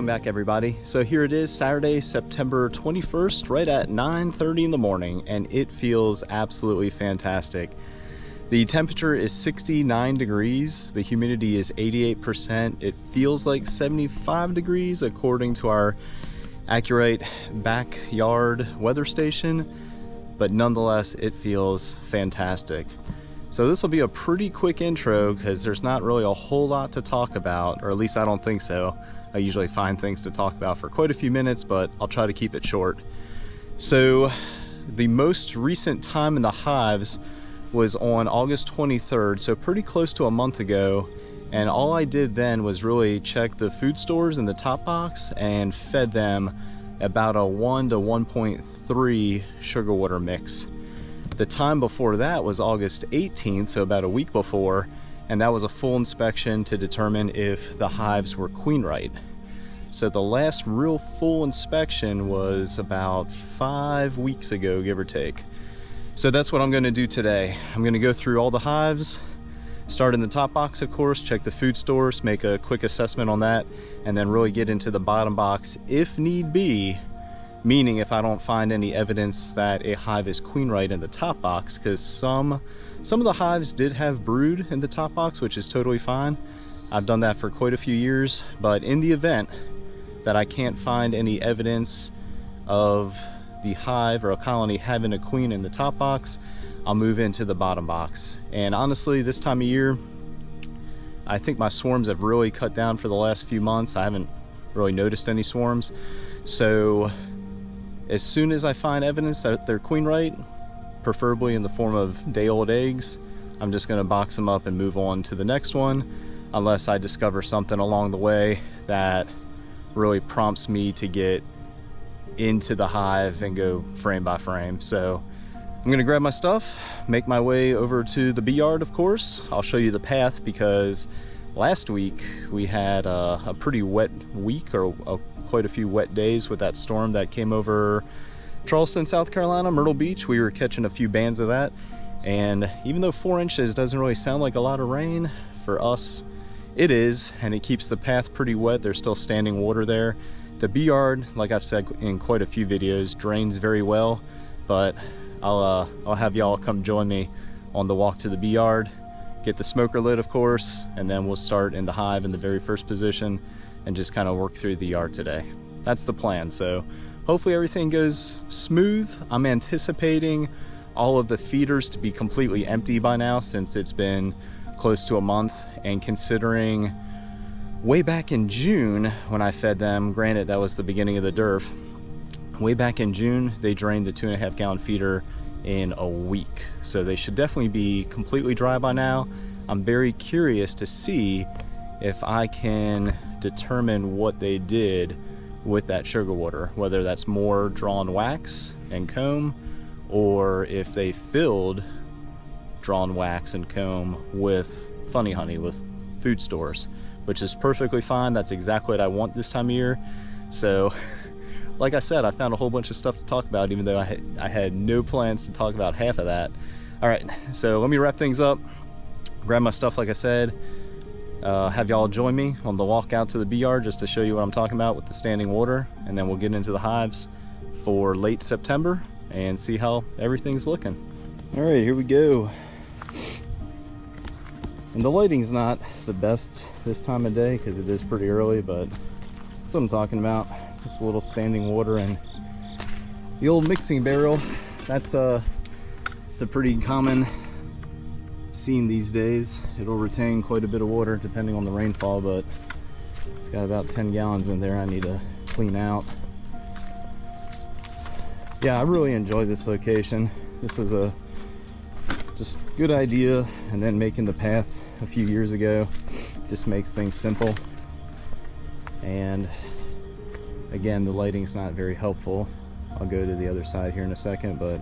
welcome back everybody. So here it is, Saturday, September 21st, right at 9:30 in the morning, and it feels absolutely fantastic. The temperature is 69 degrees, the humidity is 88%, it feels like 75 degrees according to our accurate backyard weather station, but nonetheless it feels fantastic. So this will be a pretty quick intro because there's not really a whole lot to talk about, or at least I don't think so. I usually find things to talk about for quite a few minutes, but I'll try to keep it short. So the most recent time in the hives was on August 23rd, so pretty close to a month ago. And all I did then was really check the food stores in the top box and fed them about a 1 to 1.3 sugar water mix. The time before that was August 18th, so about a week before, and that was a full inspection to determine if the hives were queen right. So the last real full inspection was about 5 weeks ago, give or take. So that's what I'm going to do today. I'm going to go through all the hives, start in the top box of course, check the food stores, make a quick assessment on that, and then really get into the bottom box if need be. Meaning if I don't find any evidence that a hive is queen right in the top box, because some of the hives did have brood in the top box, which is totally fine. I've done that for quite a few years, but in the event that I can't find any evidence of the hive or a colony having a queen in the top box, I'll move into the bottom box. And honestly, this time of year, I think my swarms have really cut down for the last few months. I haven't really noticed any swarms. So as soon as I find evidence that they're queen right, preferably in the form of day-old eggs, I'm just going to box them up and move on to the next one, unless I discover something along the way that really prompts me to get into the hive and go frame by frame. So I'm going to grab my stuff, make my way over to the bee yard, of course. I'll show you the path because last week we had a pretty wet week, or quite a few wet days with that storm that came over Charleston, South Carolina, Myrtle Beach. We were catching a few bands of that, and even though 4 inches doesn't really sound like a lot of rain, for us it is, and it keeps the path pretty wet. There's still standing water there. The bee yard, like I've said in quite a few videos, drains very well, but I'll have y'all come join me on the walk to the bee yard, get the smoker lit of course, and then we'll start in the hive in the very first position and just kind of work through the yard today. That's the plan. So hopefully everything goes smooth. I'm anticipating all of the feeders to be completely empty by now, since it's been close to a month, and considering way back in June when I fed them, granted that was the beginning of the DERF, way back in June they drained the 2.5 gallon feeder in a week. So they should definitely be completely dry by now. I'm very curious to see if I can determine what they did with that sugar water, whether that's more drawn wax and comb, or if they filled drawn wax and comb with funny honey, with food stores, which is perfectly fine. That's exactly what I want this time of year. So like I said, I found a whole bunch of stuff to talk about, even though I had no plans to talk about half of that. All right, so let me wrap things up, grab my stuff like I said, have y'all join me on the walk out to the bee yard just to show you what I'm talking about with the standing water, and then we'll get into the hives for late September and see how everything's looking. All right, here we go. And the lighting's not the best this time of day because it is pretty early, but that's what I'm talking about. Just a little standing water and the old mixing barrel. It's a pretty common scene these days. It'll retain quite a bit of water depending on the rainfall, but it's got about 10 gallons in there I need to clean out. Yeah, I really enjoy this location. This was a just good idea, and then making the path a few years ago just makes things simple. And again, the lighting's not very helpful. I'll go to the other side here in a second, but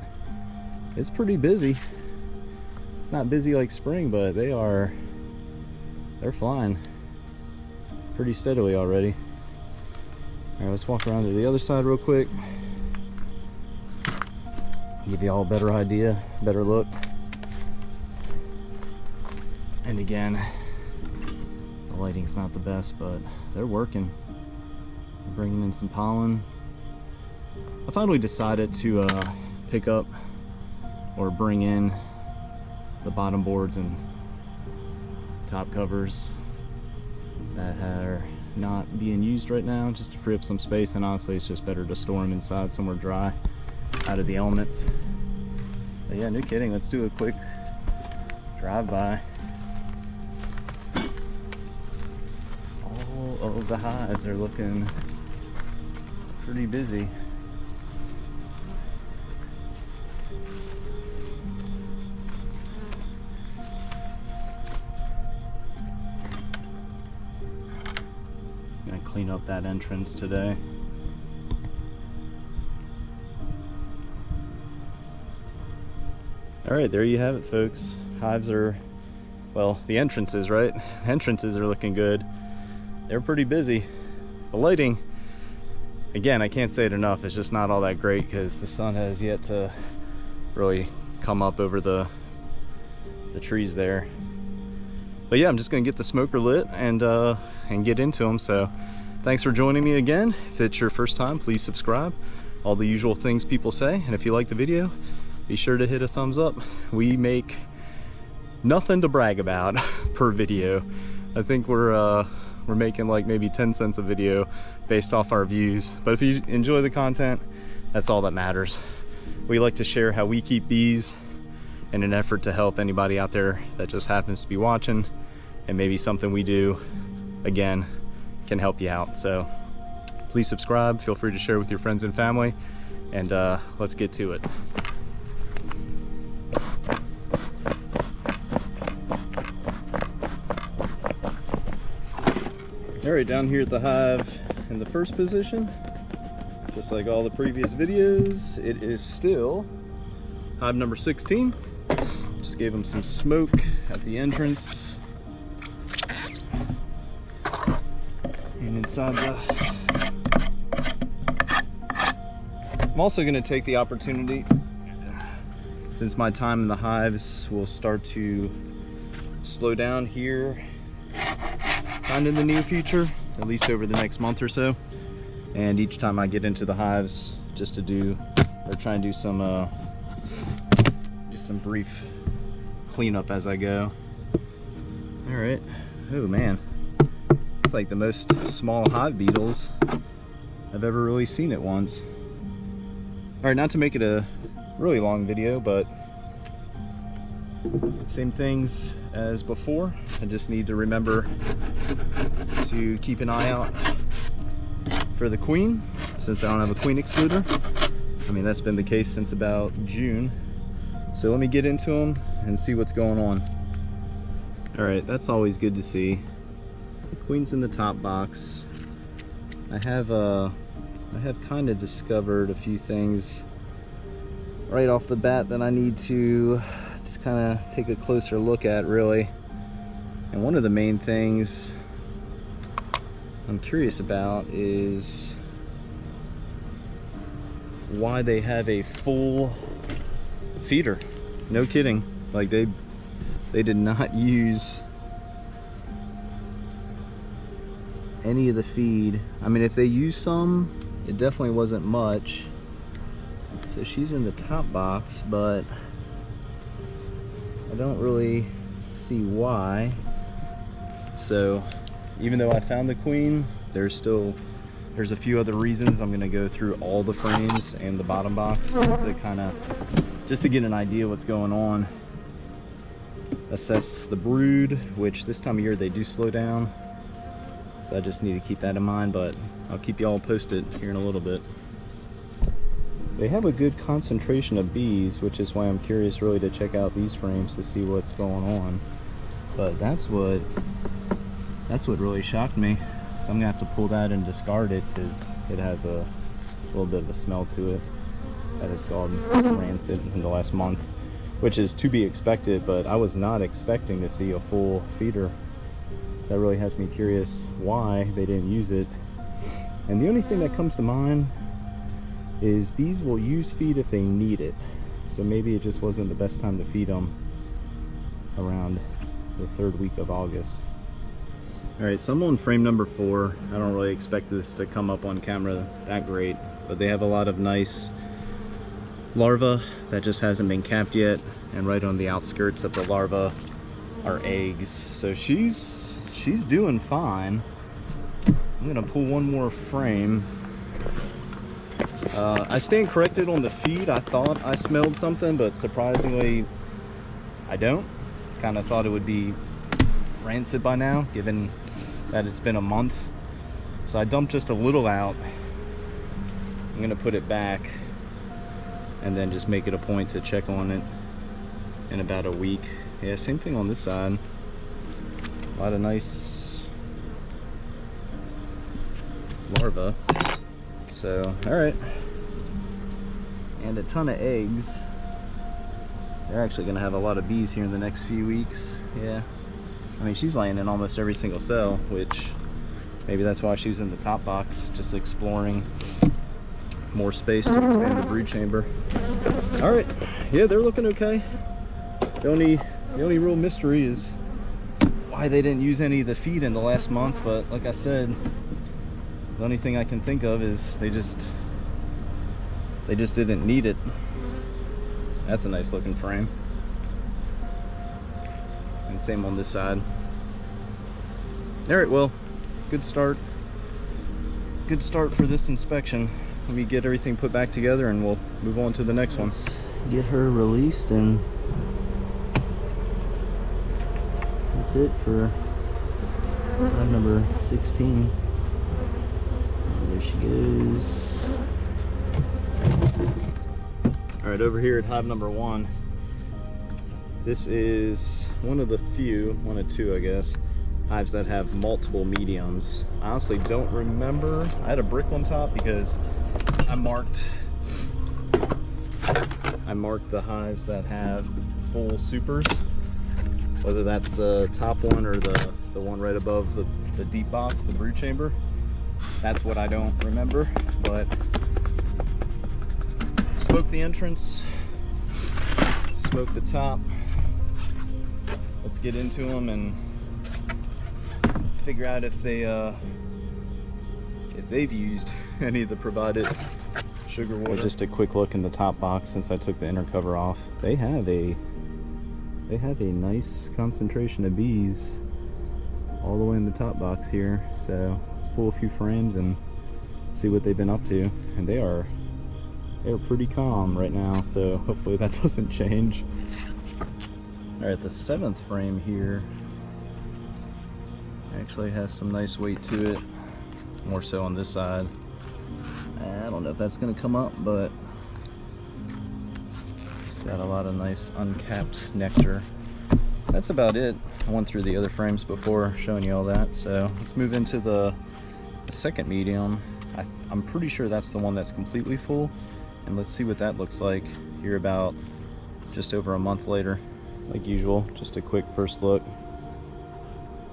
it's pretty busy. It's not busy like spring, but they're flying pretty steadily already. All right, let's walk around to the other side real quick, give you all a better idea, better look. And again, the lighting's not the best, but they're working. bringing in some pollen. I finally decided to pick up or bring in the bottom boards and top covers that are not being used right now, just to free up some space, and honestly it's just better to store them inside somewhere dry, out of the elements. But yeah, no kidding, let's do a quick drive-by. All of the hives are looking pretty busy. Gonna clean up that entrance today. All right, there you have it, folks. Hives are, well, the entrances, right? Entrances are looking good. They're pretty busy. The lighting, again, I can't say it enough, it's just not all that great because the sun has yet to really come up over the trees there. But yeah, I'm just gonna get the smoker lit and get into them. So thanks for joining me again. If it's your first time, please subscribe. All the usual things people say. And if you like the video, be sure to hit a thumbs up. We make nothing to brag about per video. I think we're making like maybe 10 cents a video based off our views. But if you enjoy the content, that's all that matters. We like to share how we keep bees in an effort to help anybody out there that just happens to be watching, and maybe something we do, again, can help you out. So please subscribe, feel free to share with your friends and family, and let's get to it. All right, down here at the hive in the first position, just like all the previous videos, it is still hive number 16. Just gave them some smoke at the entrance and inside the... I'm also going to take the opportunity, since my time in the hives will start to slow down here kind of in the near future, at least over the next month or so, and each time I get into the hives, just to do or try and do some just some brief cleanup as I go. All right. Oh man, it's like the most small hive beetles I've ever really seen at once. All right, not to make it a really long video, but same things as before. I just need to remember to keep an eye out for the queen, since I don't have a queen excluder. I mean, that's been the case since about June. So let me get into them and see what's going on. All right, that's always good to see. Queen's in the top box. I have kind of discovered a few things right off the bat that I need to just kind of take a closer look at, really. And one of the main things I'm curious about is why they have a full feeder. No kidding, like they did not use any of the feed. I mean, if they used some, it definitely wasn't much. So she's in the top box, but I don't really see why. So even though I found the queen, there's a few other reasons. I'm gonna go through all the frames and the bottom box just to get an idea what's going on. Assess the brood, which this time of year they do slow down. So I just need to keep that in mind, but I'll keep you all posted here in a little bit. They have a good concentration of bees, which is why I'm curious really to check out these frames to see what's going on. But that's what really shocked me. So I'm gonna have to pull that and discard it because it has a little bit of a smell to it that has gone rancid in the last month, which is to be expected, but I was not expecting to see a full feeder. So that really has me curious why they didn't use it. And the only thing that comes to mind is bees will use feed if they need it. So maybe it just wasn't the best time to feed them around the 3rd week of August. All right, so I'm on frame number 4. I don't really expect this to come up on camera that great, but they have a lot of nice larvae that just hasn't been capped yet, and right on the outskirts of the larvae are eggs. So she's doing fine. I'm gonna pull one more frame. I stand corrected on the feed. I thought I smelled something, but surprisingly I don't. Kind of thought it would be rancid by now, given that it's been a month. So I dumped just a little out. I'm gonna put it back and then just make it a point to check on it in about a week. Yeah, same thing on this side. A lot of nice larvae. So, all right. And a ton of eggs. They're actually gonna have a lot of bees here in the next few weeks. Yeah. I mean, she's laying in almost every single cell, which maybe that's why she was in the top box, just exploring more space to expand the brood chamber. All right, yeah, they're looking okay. The only real mystery is why they didn't use any of the feed in the last month, but like I said, the only thing I can think of is they just didn't need it. That's a nice looking frame. And same on this side. All right, well, good start. Good start for this inspection. Let me get everything put back together and we'll move on to the next one. Get her released, and that's it for hive number 16. There she goes. All right, over here at hive number 1. This is one of the few, one of two I guess, hives that have multiple mediums. I honestly don't remember. I had a brick on top because I marked the hives that have full supers, whether that's the top one or the one right above the deep box, the brood chamber. That's what I don't remember, but smoke the entrance, smoke the top. Let's get into them and figure out if they've used any of the provided sugar water. Well, just a quick look in the top box since I took the inner cover off. They have a nice concentration of bees all the way in the top box here. So let's pull a few frames and see what they've been up to. And they're pretty calm right now, so hopefully that doesn't change. All right, the 7th frame here actually has some nice weight to it, more so on this side. I don't know if that's gonna come up, but it's got a lot of nice uncapped nectar. That's about it. I went through the other frames before showing you all that, so let's move into the second medium. I'm pretty sure that's the one that's completely full, and let's see what that looks like here about just over a month later. Like usual, just a quick first look.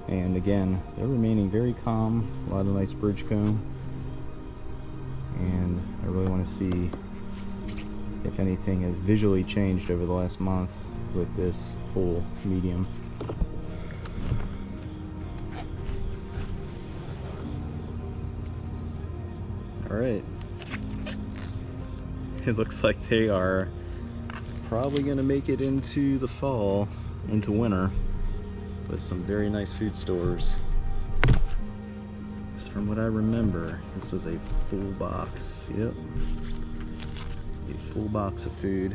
And again, they're remaining very calm, a lot of nice bridge comb. And I really want to see if anything has visually changed over the last month with this full medium. All right. It looks like they are probably gonna make it into the fall, into winter, with some very nice food stores. From what I remember, this was a full box. Yep, a full box of food.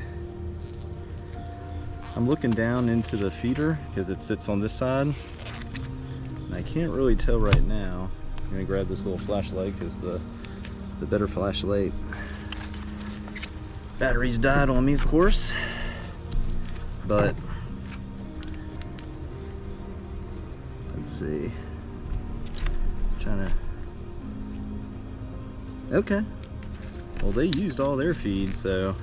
I'm looking down into the feeder because it sits on this side, and I can't really tell right now. I'm gonna grab this little flashlight because the better flashlight batteries died on me, of course, but let's see. Okay, well, they used all their feed, so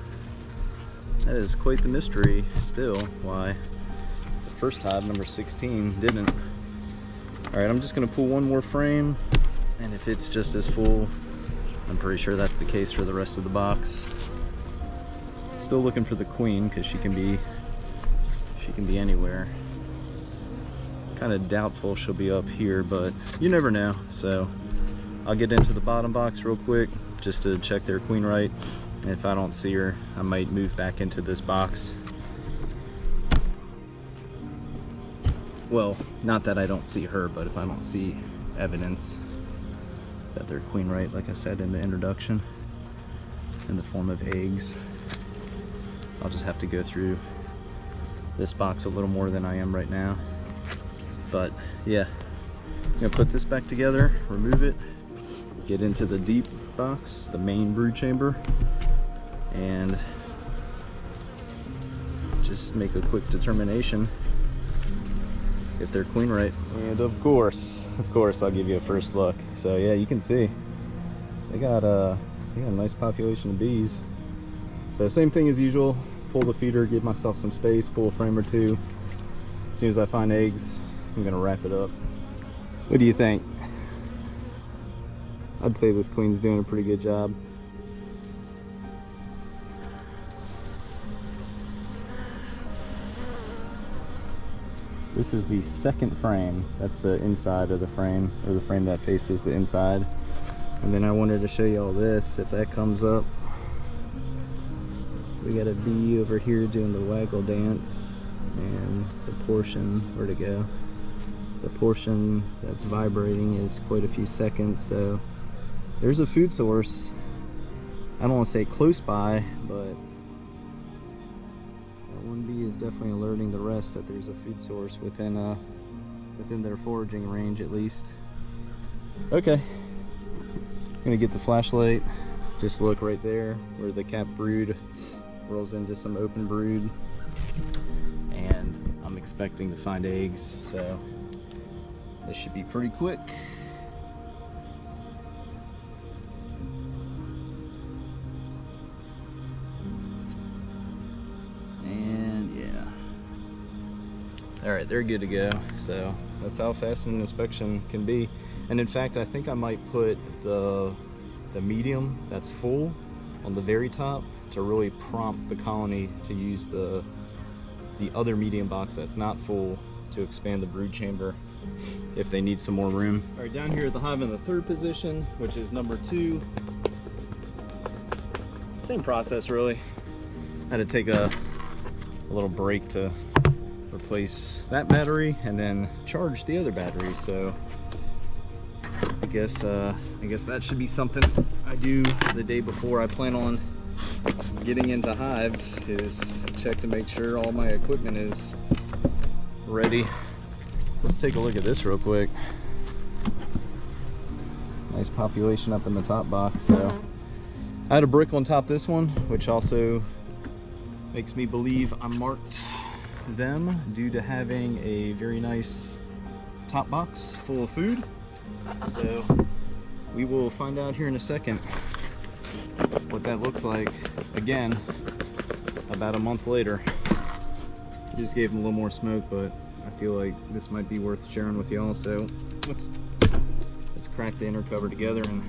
that is quite the mystery still why the first hive, number 16, didn't. All right, I'm just gonna pull one more frame, and if it's just as full, I'm pretty sure that's the case for the rest of the box. Still looking for the queen because she can be anywhere. Kind of doubtful she'll be up here, but you never know. So I'll get into the bottom box real quick just to check their queen right. And if I don't see her, I might move back into this box. Well, not that I don't see her, but if I don't see evidence that they're queen right, like I said in the introduction, in the form of eggs, I'll just have to go through this box a little more than I am right now. But yeah, I'm gonna put this back together, remove it, get into the deep box, the main brood chamber, and just make a quick determination if they're queen right. And of course I'll give you a first look. So yeah, you can see they got a nice population of bees. So same thing as usual, pull the feeder, give myself some space, pull a frame or two. As soon as I find eggs, I'm gonna wrap it up. What do you think? I'd say this queen's doing a pretty good job. This is the second frame. That's the inside of the frame, or the frame that faces the inside. And then I wanted to show you all this, if that comes up. We got a bee over here doing the waggle dance, and the portion, where'd it go? The portion that's vibrating is quite a few seconds, so there's a food source. I don't want to say close by, but that one bee is definitely alerting the rest that there's a food source within their foraging range at least. Okay, I'm gonna get the flashlight. Just look right there where the capped brood rolls into some open brood, and I'm expecting to find eggs, so this should be pretty quick. And yeah, all right, they're good to go. So that's how fast an inspection can be. And in fact, I think I might put the medium that's full on the very top to really prompt the colony to use the other medium box that's not full to expand the brood chamber if they need some more room. All right, down here at the hive in the third position, which is number 2. Same process really. I had to take a little break to replace that battery and then charge the other battery. So I guess that should be something I do the day before I plan on getting into hives, is check to make sure all my equipment is ready. Let's take a look at this real quick. Nice population up in the top box. So I had a brick on top of this one, which also makes me believe I marked them due to having a very nice top box full of food. So we will find out here in a second what that looks like again about a month later. Just gave them a little more smoke, but I feel like this might be worth sharing with y'all. So let's crack the inner cover together and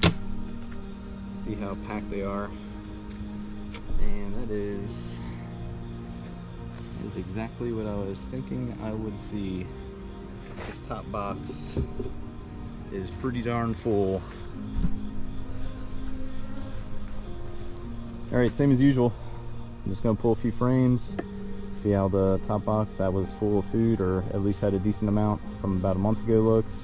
see how packed they are. And that is exactly what I was thinking I would see. This top box is pretty darn full. All right, same as usual. I'm just gonna pull a few frames, see how the top box that was full of food, or at least had a decent amount from about a month ago, looks.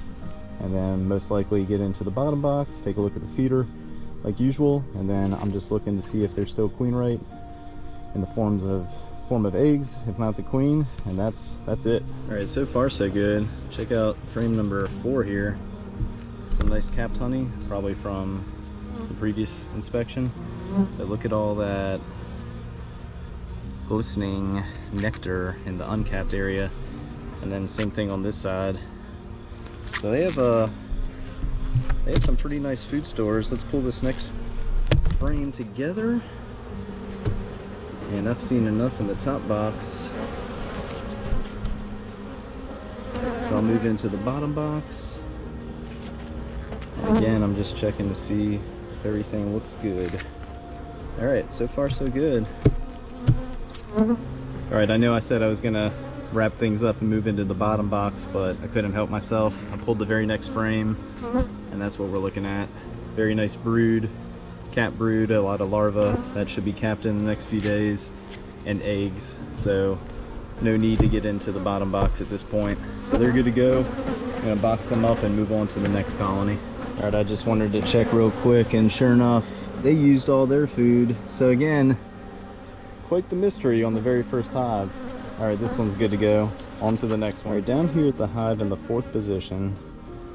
And then most likely get into the bottom box, take a look at the feeder like usual, and then I'm just looking to see if they're still queen right in the form of eggs, if not the queen, and that's it. All right, so far so good. Check out frame number 4 here. Some nice capped honey, probably from the previous inspection. But look at all that glistening nectar in the uncapped area, and then same thing on this side. So they have some pretty nice food stores. Let's pull this next frame together. And I've seen enough in the top box, so I'll move into the bottom box. And again, I'm just checking to see if everything looks good. All right, so far so good. All right, I know I said I was gonna wrap things up and move into the bottom box, but I couldn't help myself. I pulled the very next frame, and that's what we're looking at. Very nice brood, cat brood, a lot of larvae that should be capped in the next few days, and eggs. So no need to get into the bottom box at this point. So they're good to go. I'm gonna box them up and move on to the next colony. All right, I just wanted to check real quick, and sure enough, they used all their food. So again, quite the mystery on the very first hive. All right, this one's good to go. On to the next one. All right, down here at the hive in the 4th position,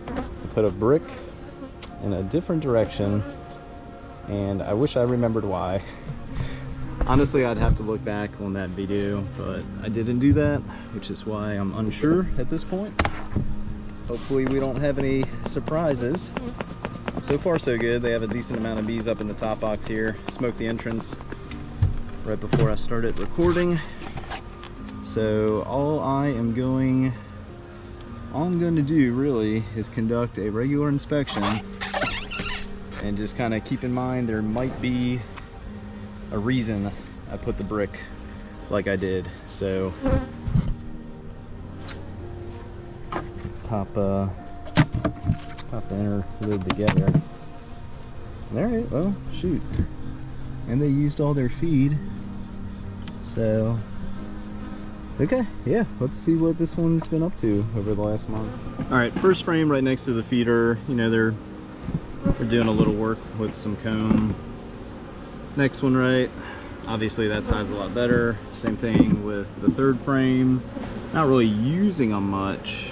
I put a brick in a different direction, and I wish I remembered why. Honestly, I'd have to look back on that video, but I didn't do that, which is why I'm unsure at this point. Hopefully we don't have any surprises. So far so good. They have a decent amount of bees up in the top box here. Smoked the entrance right before I started recording. So all I'm going to do really is conduct a regular inspection and just kind of keep in mind there might be a reason I put the brick like I did. So let's pop the inner lid together. Alright, well, shoot. And they used all their feed. So, okay, yeah, let's see what this one's been up to over the last month. Alright, first frame right next to the feeder. You know, they're doing a little work with some comb. Next one, right, obviously that side's a lot better. Same thing with the third frame. Not really using them much,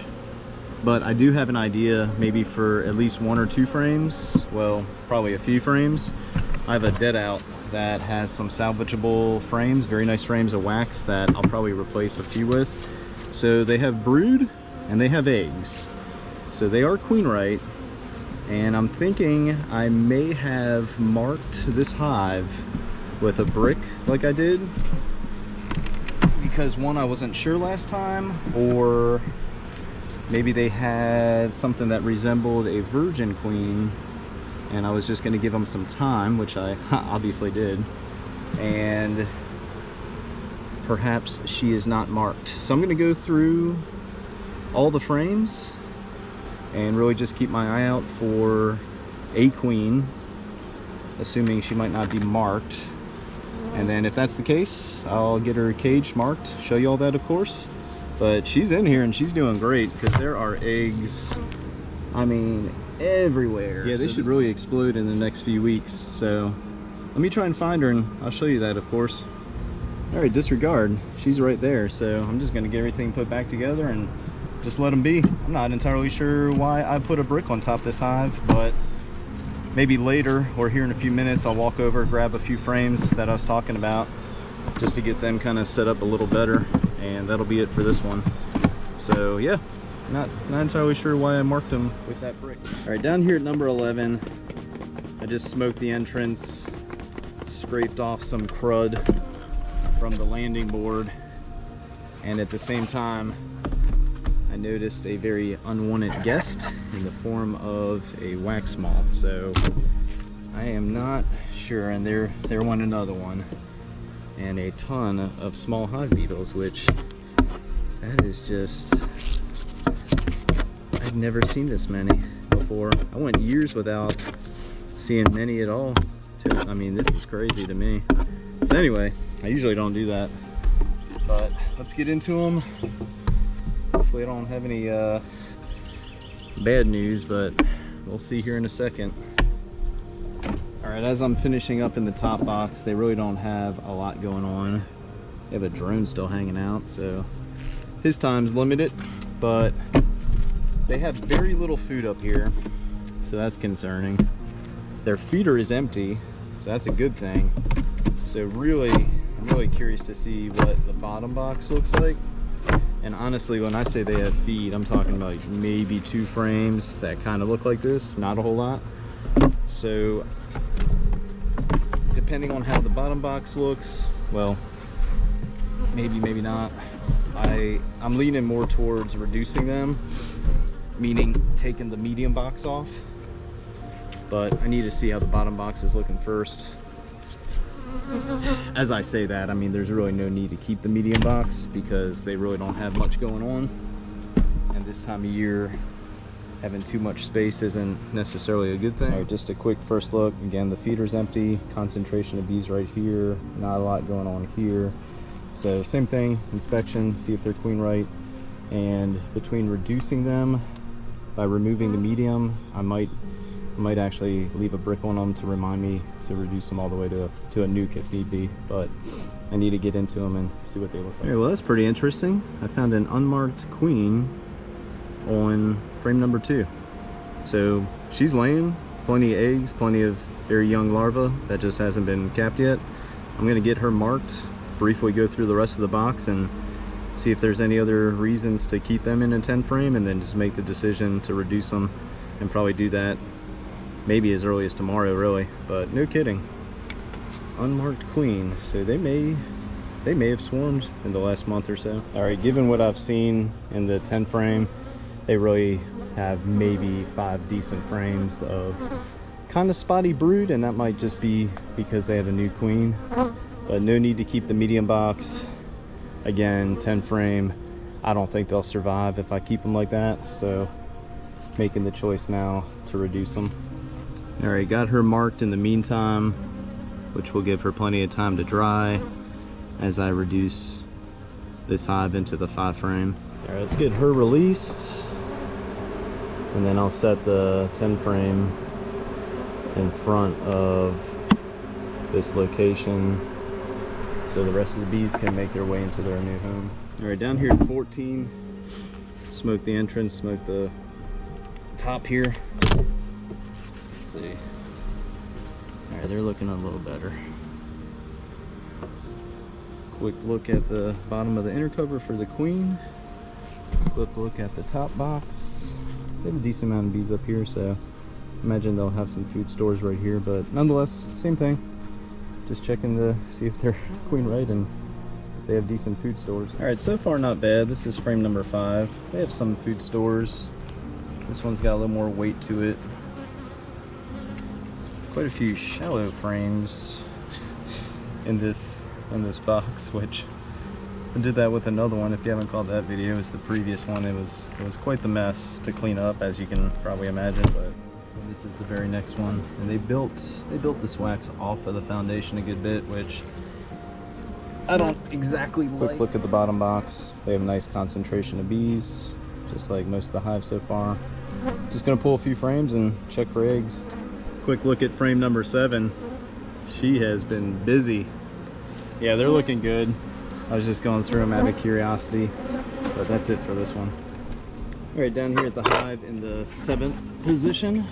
but I do have an idea maybe for at least 1 or 2 frames. Well, probably a few frames. I have a dead out that has some salvageable frames, very nice frames of wax that I'll probably replace a few with. So they have brood and they have eggs. So they are queen right. And I'm thinking I may have marked this hive with a brick like I did, because one, I wasn't sure last time, or maybe they had something that resembled a virgin queen and I was just going to give them some time, which I obviously did, and perhaps she is not marked. So I'm going to go through all the frames and really just keep my eye out for a queen, assuming she might not be marked. And then if that's the case, I'll get her cage marked, show you all that of course. But she's in here and she's doing great, because there are eggs, I mean, everywhere. Yeah, they should really explode in the next few weeks. So let me try and find her and I'll show you that of course. All right, disregard, she's right there. So I'm just gonna get everything put back together and just let them be. I'm not entirely sure why I put a brick on top of this hive, but maybe later or here in a few minutes I'll walk over, grab a few frames that I was talking about just to get them kind of set up a little better, and that'll be it for this one. So yeah, not entirely sure why I marked them with that brick. All right, down here at number 11, I just smoked the entrance, scraped off some crud from the landing board, and at the same time I noticed a very unwanted guest in the form of a wax moth. So I am not sure, and there went another one, and a ton of small hive beetles, which that is just, I've never seen this many before. I went years without seeing many at all. I mean, this is crazy to me. So anyway, I usually don't do that, but let's get into them. Hopefully I don't have any bad news, but we'll see here in a second. Alright, as I'm finishing up in the top box, they really don't have a lot going on. They have a drone still hanging out, so his time's limited, but they have very little food up here, so that's concerning. Their feeder is empty, so that's a good thing. So really, I'm really curious to see what the bottom box looks like. And honestly, when I say they have feed, I'm talking about like maybe 2 frames that kind of look like this, not a whole lot. So depending on how the bottom box looks, well, maybe, maybe not. I'm leaning more towards reducing them, meaning taking the medium box off. But I need to see how the bottom box is looking first. As I say that, I mean, there's really no need to keep the medium box because they really don't have much going on. And this time of year, having too much space isn't necessarily a good thing. All right, just a quick first look. Again, the feeder's empty, concentration of bees right here, not a lot going on here. So same thing, inspection, see if they're queen right. And between reducing them by removing the medium, I might actually leave a brick on them to remind me to reduce them all the way to a nuke if need be. But I need to get into them and see what they look like. Okay, well, that's pretty interesting. I found an unmarked queen on frame number 2. So she's laying plenty of eggs, plenty of very young larvae that just hasn't been capped yet. I'm gonna get her marked, briefly go through the rest of the box and see if there's any other reasons to keep them in a 10 frame, and then just make the decision to reduce them, and probably do that maybe as early as tomorrow, really. But no kidding, unmarked queen. So they may have swarmed in the last month or so. All right, given what I've seen in the 10 frame, they really have maybe 5 decent frames of kind of spotty brood, and that might just be because they have a new queen. But no need to keep the medium box. Again, 10 frame, I don't think they'll survive if I keep them like that, so making the choice now to reduce them. All right, got her marked in the meantime, which will give her plenty of time to dry as I reduce this hive into the 5 frame. All right, let's get her released, and then I'll set the 10 frame in front of this location so the rest of the bees can make their way into their new home. All right, down here at 14, smoke the entrance, smoke the top here. Let's see. All right, they're looking a little better. Quick look at the bottom of the inner cover for the queen. Quick look at the top box. They have a decent amount of bees up here, so imagine they'll have some food stores right here, but nonetheless, same thing. Just checking to see if they're queen right and if they have decent food stores. All right, so far not bad. This is frame number 5. They have some food stores. This one's got a little more weight to it. Quite a few shallow frames in this box, which I did that with another one. If you haven't caught that video, it was the previous one. It was quite the mess to clean up, as you can probably imagine, but this is the very next one. And they built this wax off of the foundation a good bit, which I don't exactly like. Quick look at the bottom box. They have a nice concentration of bees, just like most of the hive so far. Just gonna pull a few frames and check for eggs. Quick look at frame number 7. She has been busy. Yeah, they're looking good. I was just going through them out of curiosity, but that's it for this one. All right, down here at the hive in the 7th position,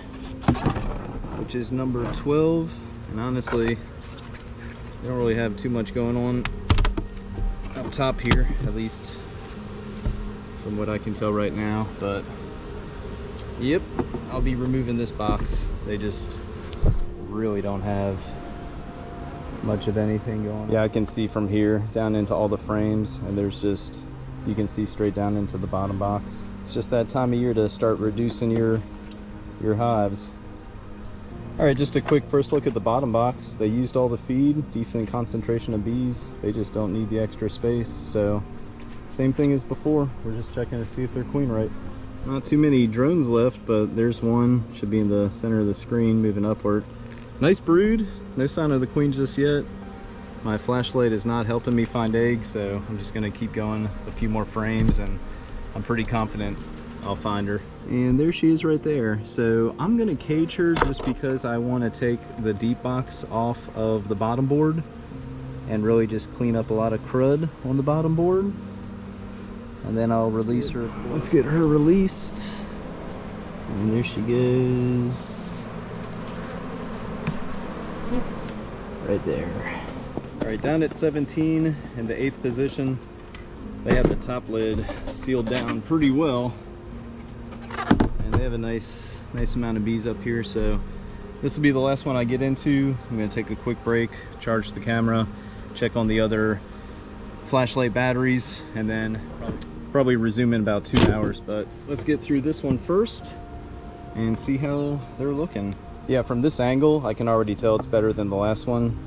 which is number 12. And honestly, they don't really have too much going on up top here, at least from what I can tell right now. But yep, I'll be removing this box. They just really don't have much of anything going on. Yeah, I can see from here down into all the frames, and there's just, you can see straight down into the bottom box. It's just that time of year to start reducing your hives. All right, just a quick first look at the bottom box. They used all the feed, decent concentration of bees. They just don't need the extra space. So same thing as before. We're just checking to see if they're queen right. Not too many drones left, but there's one. Should be in the center of the screen, moving upward. Nice brood. No sign of the queen just yet. My flashlight is not helping me find eggs, so I'm just gonna keep going a few more frames, and I'm pretty confident I'll find her. And there she is right there. So I'm gonna cage her just because I want to take the deep box off of the bottom board and really just clean up a lot of crud on the bottom board. And then I'll release her. Let's get her released. And there she goes. Right there. All right, down at 17 in the 8th position. They have the top lid sealed down pretty well. And they have a nice amount of bees up here. So this will be the last one I get into. I'm gonna take a quick break, charge the camera, check on the other flashlight batteries, and then probably resume in about 2 hours. But let's get through this one first and see how they're looking. Yeah, from this angle, I can already tell it's better than the last one.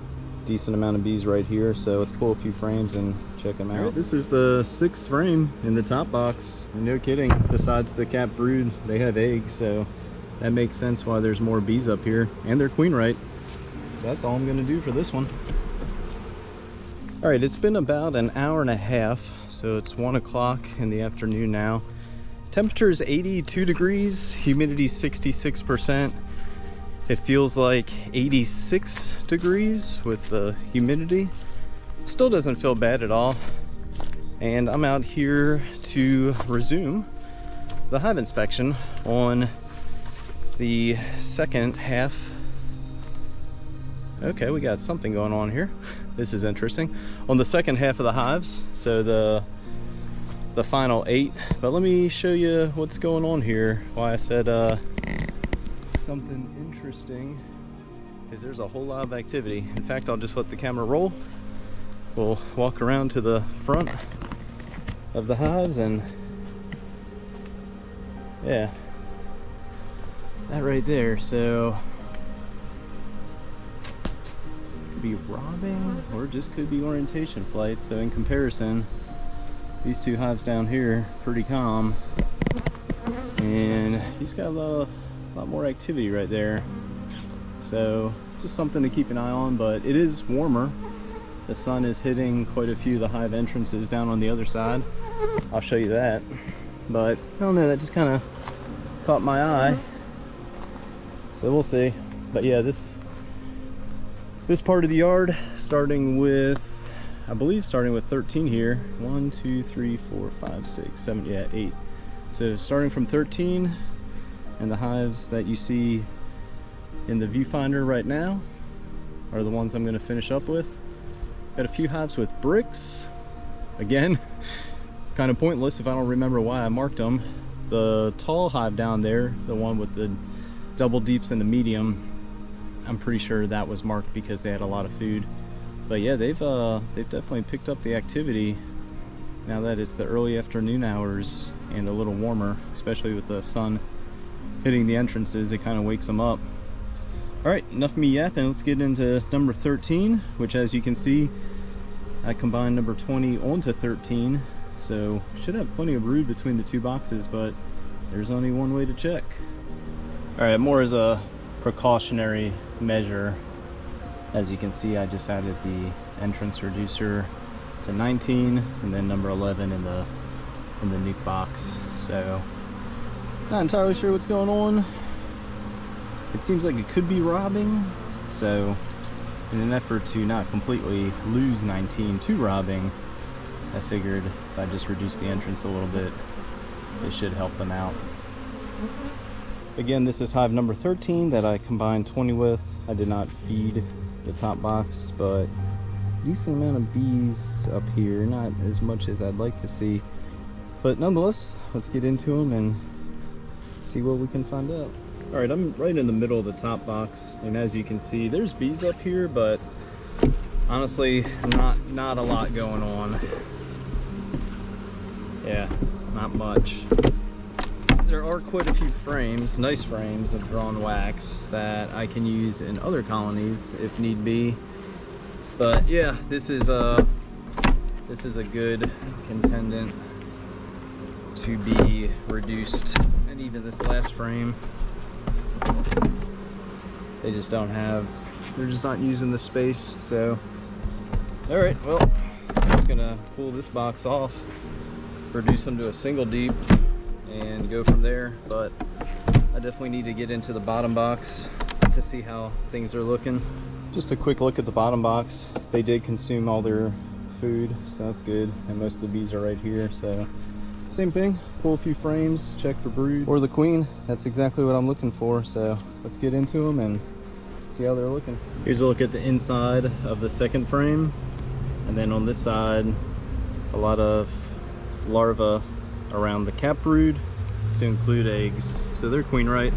decent amount of bees right here, so let's pull a few frames and check them out. Right, this is the 6th frame in the top box. No kidding. Besides the capped brood, they have eggs, so that makes sense why there's more bees up here, and they're queen right. So that's all I'm gonna do for this one. All right, it's been about an hour and a half, so it's 1 o'clock in the afternoon now. Temperature is 82 degrees, humidity 66%. It feels like 86 degrees with the humidity. Still doesn't feel bad at all. And I'm out here to resume the hive inspection on the second half. Okay, we got something going on here. This is interesting. On the second half of the hives, so the final 8. But let me show you what's going on here. Why I said something interesting is there's a whole lot of activity. In fact, I'll just let the camera roll. We'll walk around to the front of the hives, and yeah, that right there. So could be robbing, or just could be orientation flight. So in comparison, these two hives down here pretty calm, and he's got a lot more activity right there. So just something to keep an eye on. But it is warmer. The sun is hitting quite a few of the hive entrances down on the other side. I'll show you that. But I don't know, that just kind of caught my eye. So we'll see. But yeah, this part of the yard, starting with, I believe starting with 13 here. 1, 2, 3, 4, 5, 6, 7, yeah, 8. So starting from 13, and the hives that you see in the viewfinder right now are the ones I'm going to finish up with. Got a few hives with bricks. Again, kind of pointless if I don't remember why I marked them. The tall hive down there, the one with the double deeps and the medium, I'm pretty sure that was marked because they had a lot of food. But yeah, they've definitely picked up the activity now that it's the early afternoon hours and a little warmer, especially with the sun hitting the entrances. It kind of wakes them up. Alright, enough of me yapping. Let's get into number 13, which, as you can see, I combined number 20 onto 13, so should have plenty of brood between the two boxes, but there's only one way to check. Alright, more as a precautionary measure. As you can see, I just added the entrance reducer to 19, and then number 11 in the nuke box. So, not entirely sure what's going on. It seems like it could be robbing, so in an effort to not completely lose 19 to robbing, I figured if I just reduce the entrance a little bit, it should help them out. Again, this is hive number 13 that I combined 20 with. I did not feed the top box, but decent amount of bees up here, not as much as I'd like to see. But nonetheless, let's get into them and see what we can find out. Alright, I'm right in the middle of the top box, and as you can see, there's bees up here, but honestly, not a lot going on. Yeah, not much. There are quite a few frames, nice frames of drawn wax that I can use in other colonies if need be. But yeah, this is a good contendant to be reduced. And even this last frame, they're just not using the space. So alright, well, I'm just gonna pull this box off, reduce them to a single deep, and go from there. But I definitely need to get into the bottom box to see how things are looking. Just a quick look at the bottom box. They did consume all their food, so that's good, and most of the bees are right here. So same thing, pull a few frames, check for brood or the queen. That's exactly what I'm looking for. So let's get into them and see how they're looking. Here's a look at the inside of the second frame, and then on this side, a lot of larvae around the cap brood to include eggs. So they're queen right.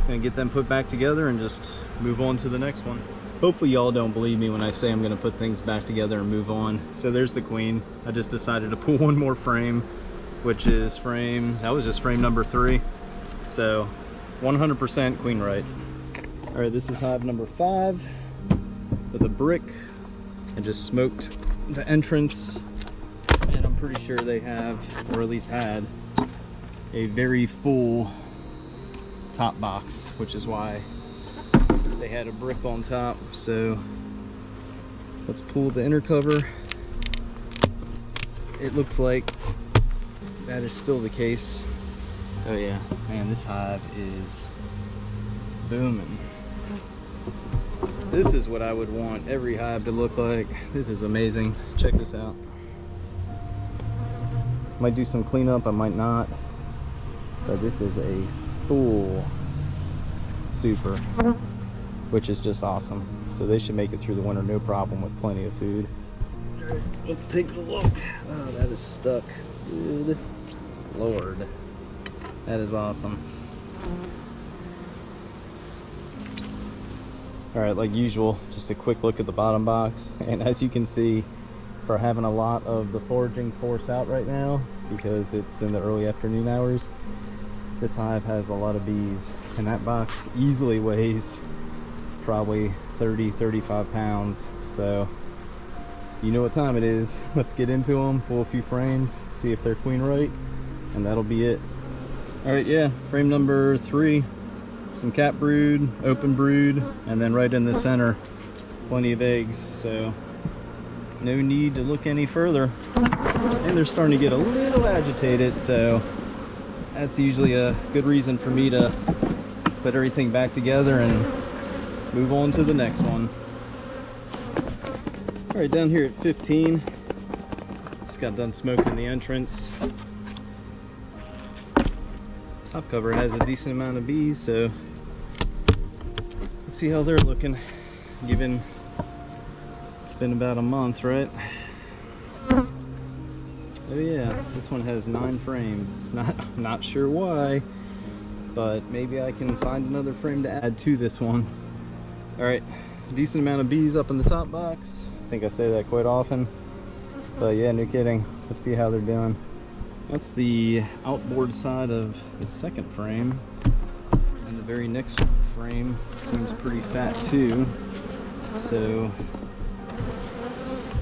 Gonna get them put back together and just move on to the next one. Hopefully y'all don't believe me when I say I'm gonna put things back together and move on. So there's the queen. I just decided to pull one more frame, which is that was just frame number 3. So 100% queen right. All right, this is hive number 5. with a brick and just smoked the entrance. And I'm pretty sure they have, or at least had, a very full top box, which is why they had a brick on top. So let's pull the inner cover. It looks like that is still the case. Oh yeah, man, this hive is booming. This is what I would want every hive to look like. This is amazing. Check this out. Might do some cleanup, I might not. But this is a full super, which is just awesome. So they should make it through the winter no problem with plenty of food. Alright, let's take a look. Oh, that is stuck. Good Lord. That is awesome. Alright, like usual, just a quick look at the bottom box. And as you can see, we're having a lot of the foraging force out right now because it's in the early afternoon hours. This hive has a lot of bees, and that box easily weighs probably 30-35 pounds. So you know what time it is. Let's get into them, pull a few frames, see if they're queen right, and that'll be it. Alright, yeah, frame number 3. Some cap brood, open brood, and then right in the center, plenty of eggs. So no need to look any further. And they're starting to get a little agitated, so that's usually a good reason for me to put everything back together and move on to the next one. All right, down here at 15, just got done smoking the entrance. Top cover has a decent amount of bees, so let's see how they're looking, given it's been about a month, right? Oh yeah, this one has 9 frames. Not sure why, but maybe I can find another frame to add to this one. All right, decent amount of bees up in the top box. I think I say that quite often, but yeah, no kidding. Let's see how they're doing. That's the outboard side of the second frame, and the very next frame seems pretty fat too. So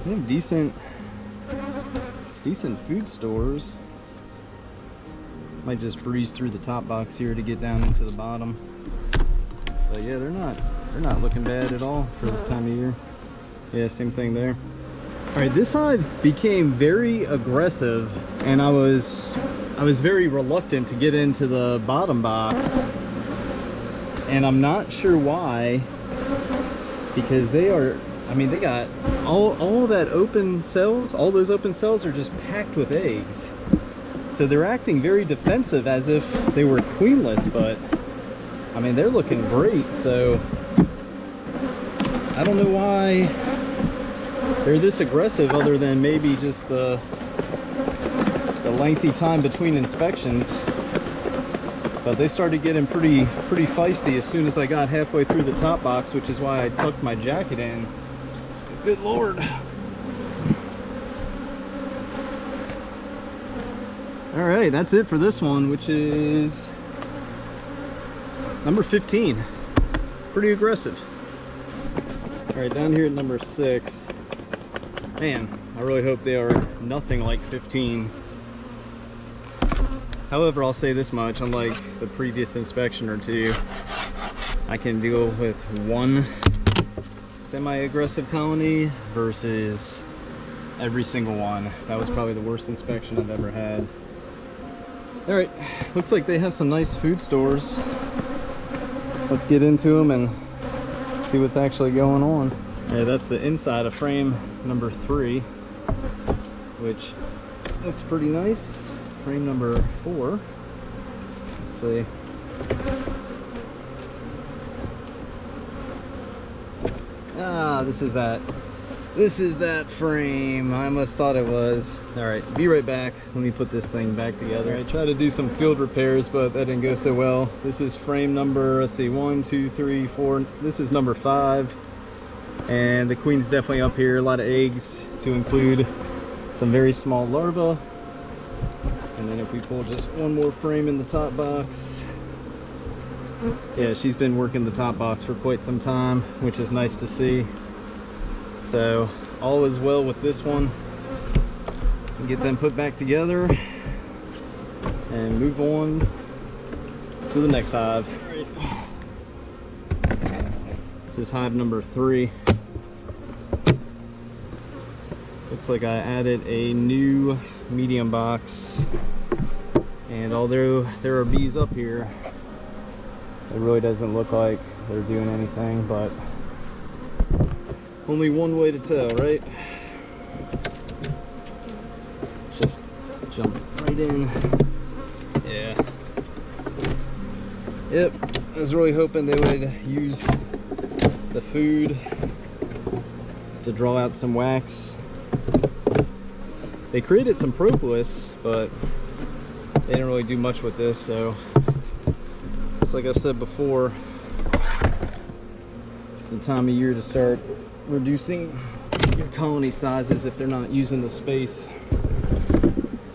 they have decent food stores. Might just breeze through the top box here to get down into the bottom. But yeah, they're not looking bad at all for this time of year. Yeah, same thing there. All right, this hive became very aggressive, and I was very reluctant to get into the bottom box, and I'm not sure why, because they are, I mean, they got all that open cells, all those open cells are just packed with eggs. So they're acting very defensive as if they were queenless, but I mean, they're looking great. So I don't know why they're this aggressive, other than maybe just the lengthy time between inspections. But they started getting pretty feisty as soon as I got halfway through the top box, which is why I tucked my jacket in. Good Lord. All right, that's it for this one, which is number 15. Pretty aggressive. All right, down here at number 6. Man, I really hope they are nothing like 15. However, I'll say this much, unlike the previous inspection or two, I can deal with one semi-aggressive colony versus every single one. That was probably the worst inspection I've ever had. All right, looks like they have some nice food stores. Let's get into them and see what's actually going on. Yeah, that's the inside of frame number 3, which looks pretty nice. Frame number 4. Let's see. Ah, this is that frame. I almost thought it was. All right, be right back. Let me put this thing back together. I tried to do some field repairs, but that didn't go so well. This is frame number, let's see, 1, 2, 3, 4. This is number 5. And the queen's definitely up here. A lot of eggs, to include some very small larvae. And then if we pull just one more frame in the top box. Yeah, she's been working the top box for quite some time, which is nice to see. So all is well with this one. Get them put back together and move on to the next hive. This is hive number 3. Looks like I added a new medium box, and although there are bees up here, it really doesn't look like they're doing anything, but only one way to tell, right? Just jump right in. Yeah. Yep, I was really hoping they would use the food to draw out some wax. They created some propolis, but they didn't really do much with this, so it's like I've said before, it's the time of year to start reducing your colony sizes if they're not using the space.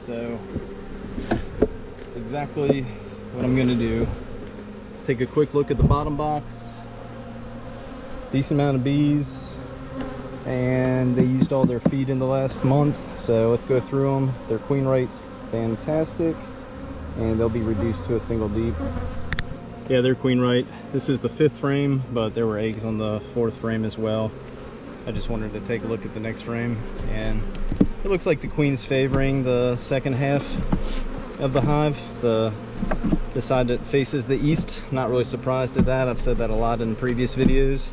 So it's exactly what I'm gonna do. Let's take a quick look at the bottom box. Decent amount of bees, and they used all their feed in the last month, so let's go through them. Their queen rate's fantastic, and they'll be reduced to a single deep. Yeah, their queen rate. This is the 5th frame, but there were eggs on the 4th frame as well. I just wanted to take a look at the next frame, and it looks like the queen's favoring the second half of the hive, the side that faces the east. Not really surprised at that. I've said that a lot in previous videos,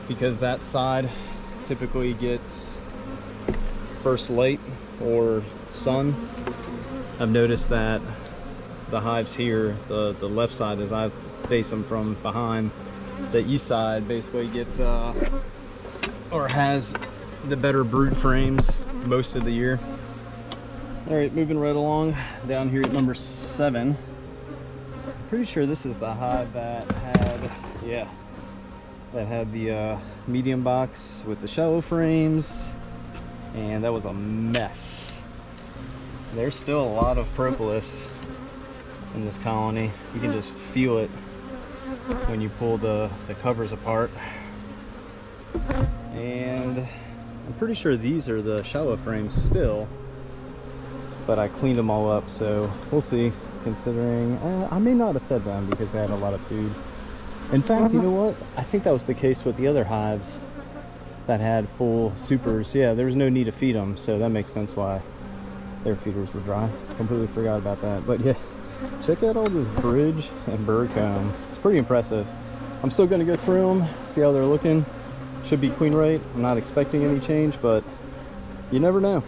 because that side typically gets first light or sun. I've noticed that the hives here, the left side as I face them from behind, the east side basically gets or has the better brood frames most of the year. All right, moving right along down here at number 7. Pretty sure this is the hive that had, yeah, that had the medium box with the shallow frames, and that was a mess. There's still a lot of propolis in this colony. You can just feel it when you pull the covers apart. And I'm pretty sure these are the shallow frames still, but I cleaned them all up, so we'll see. Considering I may not have fed them because they had a lot of food. In fact, you know what? I think that was the case with the other hives that had full supers. Yeah, there was no need to feed them, so that makes sense why their feeders were dry. Completely forgot about that. But yeah, check out all this bridge and bird comb. It's pretty impressive. I'm still going to go through them, see how they're looking. Should be queen rate. I'm not expecting any change, but you never know.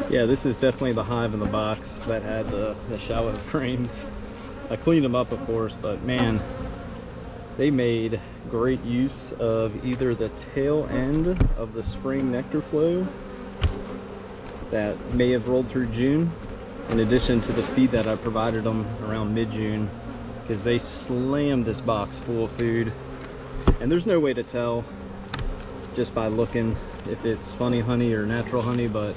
Yeah, this is definitely the hive in the box that had the shallow frames. I cleaned them up, of course, but man, they made great use of either the tail end of the spring nectar flow that may have rolled through June, in addition to the feed that I provided them around mid-June, because they slammed this box full of food. And there's no way to tell just by looking if it's funny honey or natural honey, but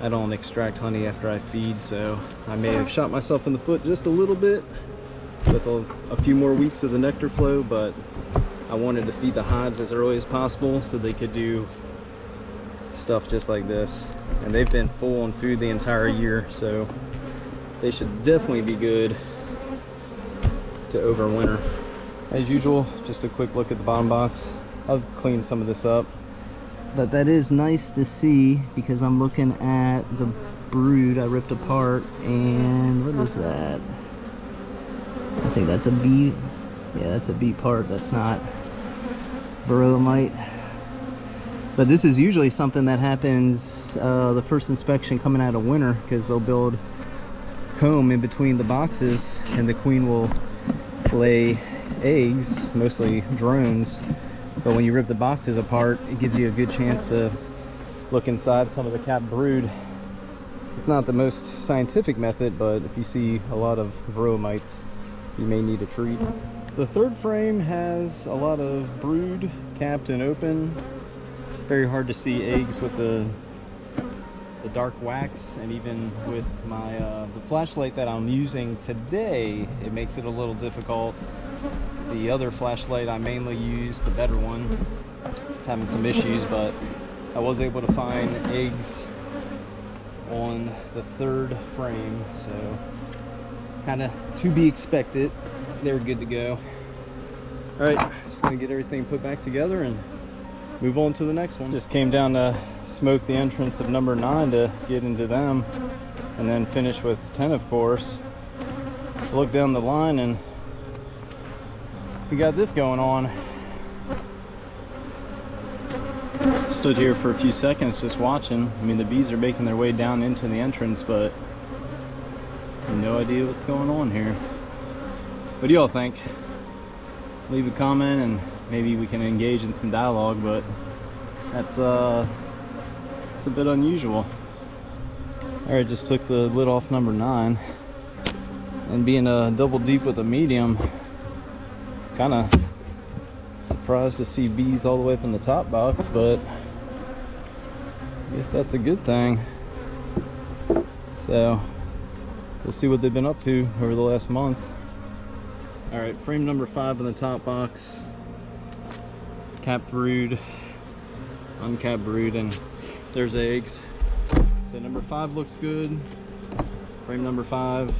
I don't extract honey after I feed, so I may have shot myself in the foot just a little bit with a few more weeks of the nectar flow, but I wanted to feed the hives as early as possible so they could do stuff just like this. And they've been full on food the entire year, so they should definitely be good to overwinter. As usual, just a quick look at the bottom box. I'll clean some of this up, but that is nice to see because I'm looking at the brood I ripped apart, and what is that? I think that's a bee. Yeah, that's a bee part. That's not verolomite. But this is usually something that happens the first inspection coming out of winter, because they'll build comb in between the boxes and the queen will lay eggs, mostly drones. But when you rip the boxes apart, it gives you a good chance to look inside some of the capped brood. It's not the most scientific method, but if you see a lot of veromites, you may need a treat. The 3rd frame has a lot of brood capped and open. Very hard to see eggs with the dark wax, and even with my the flashlight that I'm using today, it makes it a little difficult. The other flashlight I mainly use, the better one, having some issues, but I was able to find eggs on the 3rd frame, so kind of to be expected. They're good to go. All right, just gonna get everything put back together and move on to the next one. Just came down to smoke the entrance of number 9 to get into them, and then finish with 10, of course. Look down the line and we got this going on. Stood here for a few seconds just watching. I mean, the bees are making their way down into the entrance, but no idea what's going on here. What do y'all think? Leave a comment and maybe we can engage in some dialogue, but that's it's a bit unusual. Alright, just took the lid off number 9, and being a double deep with a medium, kind of surprised to see bees all the way up in the top box, but I guess that's a good thing. So we'll see what they've been up to over the last month. All right, frame number 5 in the top box. Capped brood, uncapped brood, and there's eggs. So number 5 looks good. Frame number 5.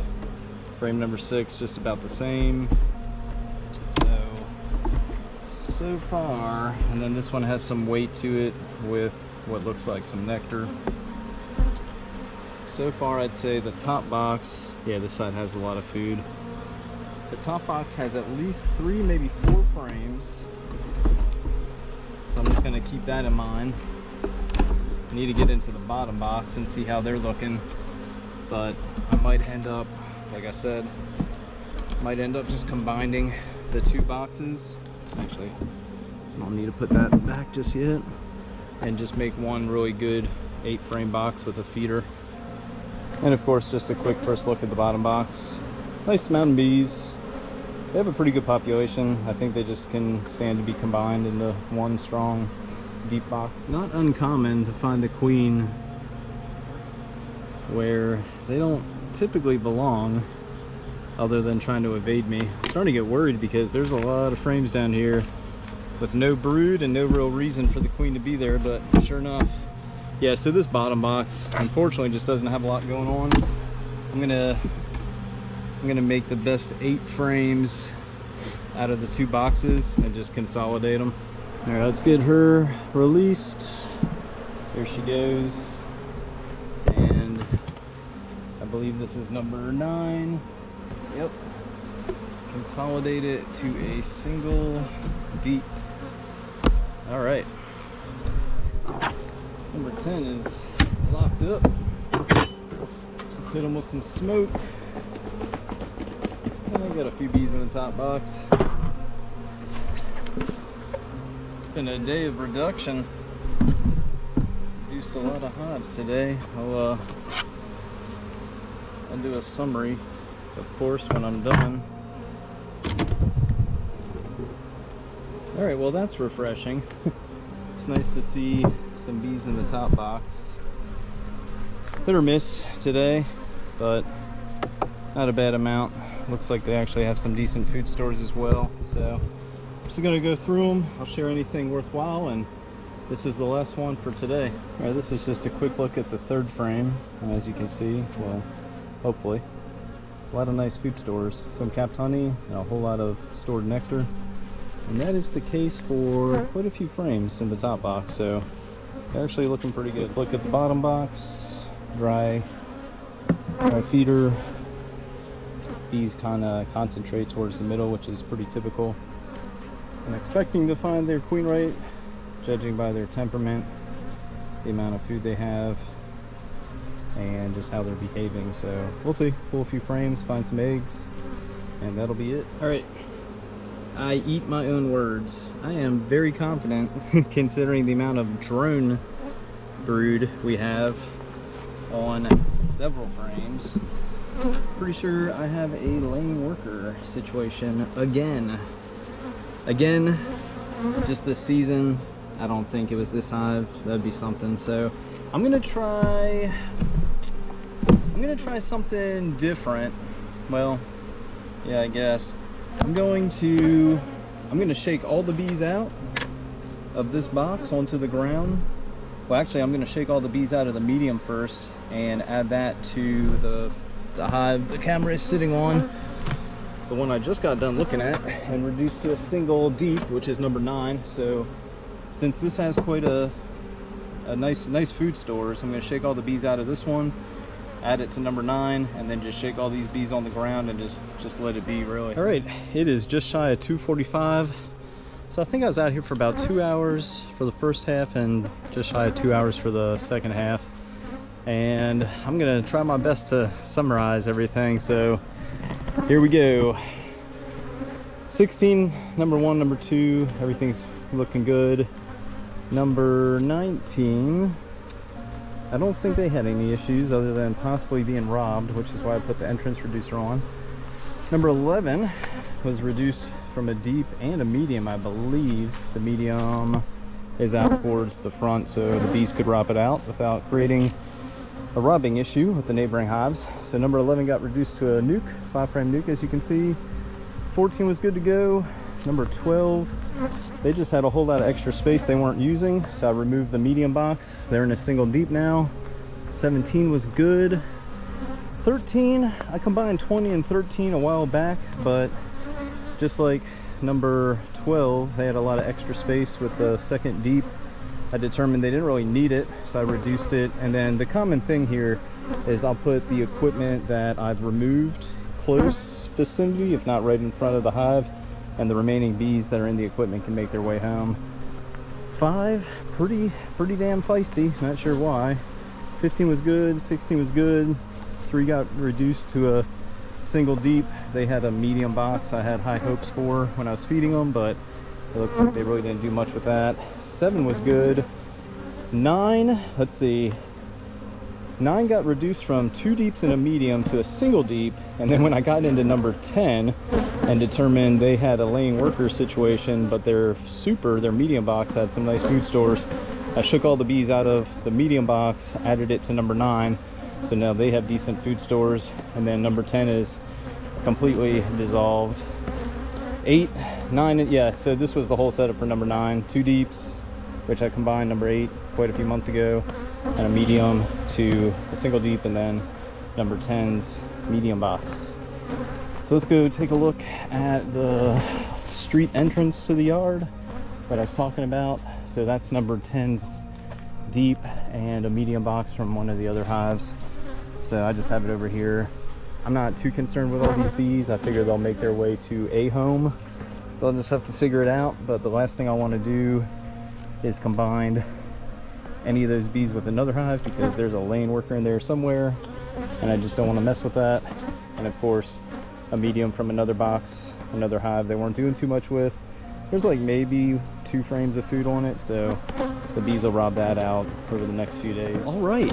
Frame number 6 just about the same. So far, and then this one has some weight to it with what looks like some nectar. So far, I'd say the top box, yeah, this side has a lot of food. The top box has at least 3, maybe 4 frames. So I'm just gonna keep that in mind. Need to get into the bottom box and see how they're looking. But I might end up, like I said, might end up just combining the 2 boxes. Actually, I don't need to put that back just yet. And just make one really good 8 frame box with a feeder. And of course, just a quick first look at the bottom box. Nice mountain bees. They have a pretty good population. I think they just can stand to be combined into one strong deep box. Not uncommon to find a queen where they don't typically belong, other than trying to evade me. I'm starting to get worried because there's a lot of frames down here with no brood and no real reason for the queen to be there, but sure enough. Yeah, so this bottom box unfortunately just doesn't have a lot going on. I'm gonna make the best 8 frames out of the 2 boxes and just consolidate them. All right, let's get her released. Here she goes. And I believe this is number 9. Yep. Consolidate it to a single deep. All right. Number 10 is locked up. Let's hit them with some smoke. And I got a few bees in the top box. It's been a day of reduction. Produced a lot of hives today. I'll do a summary, of course, when I'm done. All right, well, that's refreshing. It's nice to see some bees in the top box. Hit or miss today, but not a bad amount. Looks like they actually have some decent food stores as well. So I'm just gonna go through them. I'll share anything worthwhile, and this is the last one for today. All right, this is just a quick look at the 3rd frame. As you can see, well, hopefully, a lot of nice food stores, some capped honey, and a whole lot of stored nectar. And that is the case for quite a few frames in the top box, so they're actually looking pretty good. Look at the bottom box, dry feeder. Bees kind of concentrate towards the middle, which is pretty typical. I'm expecting to find their queen rate, judging by their temperament, the amount of food they have, and just how they're behaving. So we'll see. Pull a few frames, find some eggs, and that'll be it. All right. I eat my own words. I am very confident considering the amount of drone brood we have on several frames. Pretty sure I have a lane worker situation again. Just this season. I don't think it was this hive. That'd be something. So I'm gonna try something different. Well, yeah, I guess. I'm gonna shake all the bees out of this box onto the ground. Well, actually, I'm going to shake all the bees out of the medium first and add that to the hive the camera is sitting on, the one I just got done looking at, and reduce to a single deep, which is number 9. So since this has quite a nice food stores, I'm going to shake all the bees out of this one, add it to number 9, and then just shake all these bees on the ground and just let it be, really. All right, it is just shy of 2:45. So I think I was out here for about 2 hours for the first half and just shy of 2 hours for the second half. And I'm gonna try my best to summarize everything. So here we go. 16, number 1, number 2, everything's looking good. Number 19, I don't think they had any issues other than possibly being robbed, which is why I put the entrance reducer on. Number 11 was reduced from a deep and a medium. I believe the medium is out towards the front, so the bees could rob it out without creating a robbing issue with the neighboring hives. So number 11 got reduced to a nuke, 5-frame nuke, as you can see. 14 was good to go. Number 12, they just had a whole lot of extra space they weren't using, so I removed the medium box. They're in a single deep now. 17 was good. 13, I combined 20 and 13 a while back, but just like number 12, they had a lot of extra space with the second deep. I determined they didn't really need it, so I reduced it. And then the common thing here is I'll put the equipment that I've removed close vicinity, if not right in front of the hive, and the remaining bees that are in the equipment can make their way home. 5, pretty damn feisty, not sure why. 15 was good, 16 was good. 3 got reduced to a single deep. They had a medium box I had high hopes for when I was feeding them, but it looks like they really didn't do much with that. 7 was good. 9, let's see. 9 got reduced from 2 deeps and a medium to a single deep, and then when I got into number 10 and determined they had a laying worker situation, but their medium box had some nice food stores, I shook all the bees out of the medium box, added it to number 9, so now they have decent food stores. And then number 10 is completely dissolved. 8, 9, yeah, so this was the whole setup for number 9. 2 deeps, which I combined number 8 quite a few months ago, and a medium to a single deep, and then number 10's medium box. So let's go take a look at the street entrance to the yard that I was talking about. So that's number 10's deep and a medium box from one of the other hives. So I just have it over here. I'm not too concerned with all these bees. I figure they'll make their way to a home. So I'll just have to figure it out. But the last thing I want to do is combine any of those bees with another hive, because there's a laying worker in there somewhere and I just don't want to mess with that. And of course, a medium from another box, another hive they weren't doing too much with. There's like maybe 2 frames of food on it, so the bees will rob that out over the next few days. All right.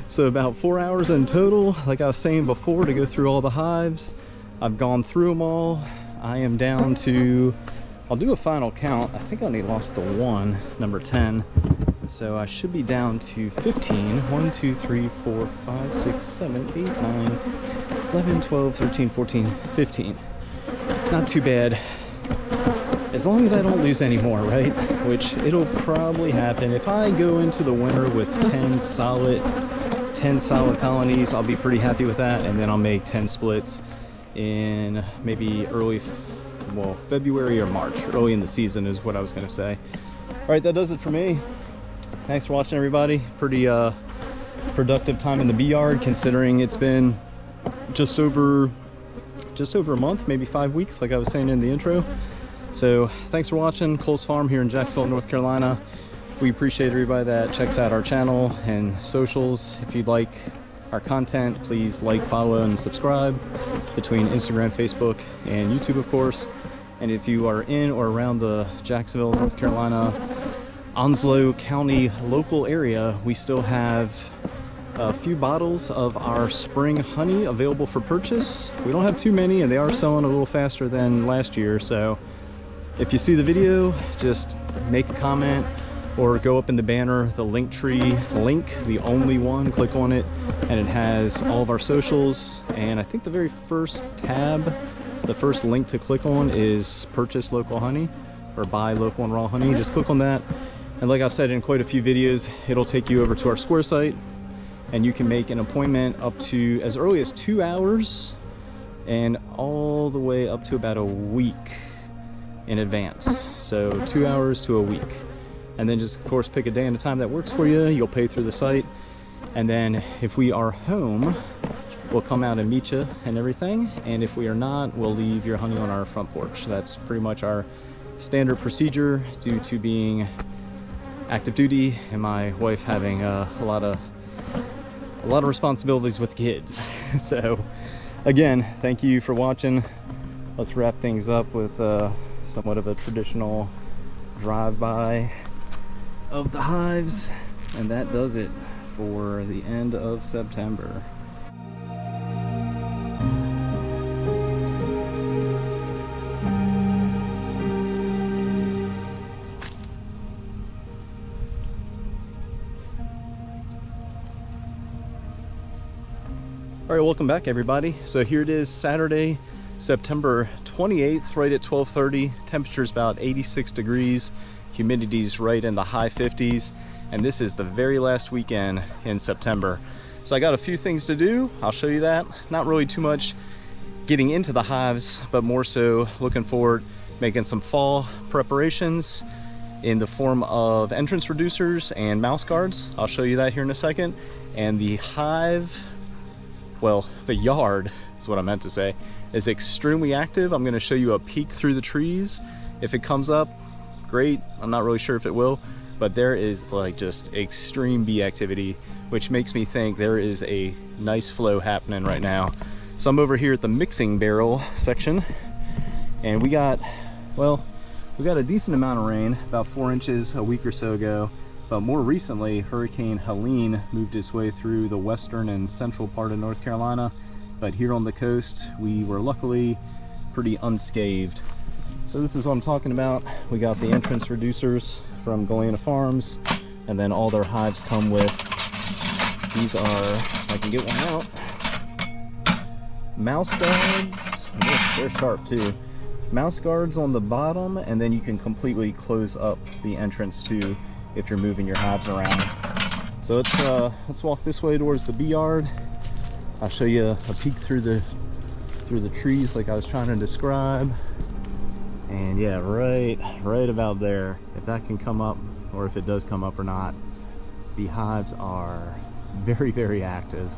So about 4 hours in total, like I was saying before, to go through all the hives. I've gone through them all. I am down to, I'll do a final count. I think I only lost the 1, number 10. So I should be down to 15. 1, 2, 3, 4, 5, 6, 7, 8, 9, 11, 12, 13, 14, 15. Not too bad. As long as I don't lose any more, right? Which it'll probably happen. If I go into the winter with 10 solid colonies, I'll be pretty happy with that. And then I'll make 10 splits in maybe early, well, February or March. Early in the season is what I was going to say. All right, that does it for me. Thanks for watching, everybody. Pretty productive time in the bee yard, considering it's been just over a month, maybe 5 weeks, like I was saying in the intro. So thanks for watching Cole's Farm here in Jacksonville, North Carolina. We appreciate everybody that checks out our channel and socials. If you'd like our content, please like, follow, and subscribe between Instagram, Facebook, and YouTube, of course. And if you are in or around the Jacksonville, North Carolina, Onslow County local area, we still have a few bottles of our spring honey available for purchase. We don't have too many, and they are selling a little faster than last year. So if you see the video, just make a comment or go up in the banner, the Linktree link, the only one, click on it, and it has all of our socials. And I think the very first tab, the first link to click on is purchase local honey. or buy local and raw honey, just click on that. And like I've said in quite a few videos, it'll take you over to our Square site, and you can make an appointment up to as early as 2 hours and all the way up to about a week in advance. So 2 hours to a week. And then just of course pick a day and a time that works for you. You'll pay through the site. And then if we are home, we'll come out and meet you and everything. And if we are not, we'll leave your honey on our front porch. That's pretty much our standard procedure due to being active duty and my wife having a lot of responsibilities with kids. So again, thank you for watching. Let's wrap things up with somewhat of a traditional drive-by of the hives, and that does it for the end of September. All right, welcome back everybody. So here it is, Saturday, September 28th, right at 12:30. Temperature's about 86 degrees. Humidity's right in the high 50s. And this is the very last weekend in September. So I got a few things to do. I'll show you that. Not really too much getting into the hives, but more so looking forward, making some fall preparations in the form of entrance reducers and mouse guards. I'll show you that here in a second. And the hive, well, the yard is what I meant to say, is extremely active. I'm gonna show you a peek through the trees. If it comes up, great. I'm not really sure if it will, but there is like just extreme bee activity, which makes me think there is a nice flow happening right now. So I'm over here at the mixing barrel section, and we got a decent amount of rain, about 4 inches a week or so ago. But more recently, Hurricane Helene moved its way through the western and central part of North Carolina. But here on the coast, we were luckily pretty unscathed. So this is what I'm talking about. We got the entrance reducers from Galena Farms, and then all their hives come with, these are, if I can get one out, mouse guards. Oh, they're sharp too. Mouse guards on the bottom, and then you can completely close up the entrance too if you're moving your hives around. So let's walk this way towards the bee yard. I'll show you a peek through the trees like I was trying to describe. And yeah, right about there, if that can come up, or if it does come up or not, the hives are very, very active.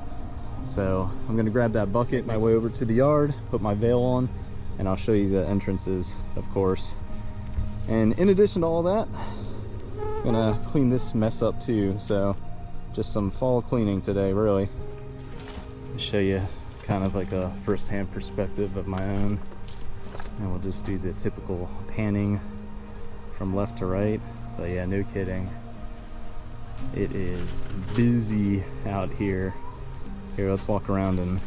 So I'm gonna grab that bucket my way over to the yard, put my veil on, and I'll show you the entrances, of course. And in addition to all that, I'm gonna clean this mess up too. So just some fall cleaning today, really. I'll show you kind of like a first-hand perspective of my own. And we'll just do the typical panning from left to right. But yeah, no kidding. It is busy out here. Here, let's walk around and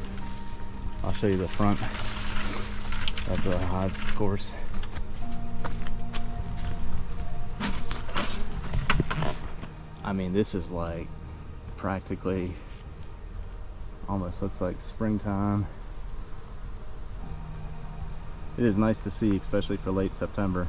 I'll show you the front of the hives, of course. I mean, this is like practically almost looks like springtime. It is nice to see, especially for late September.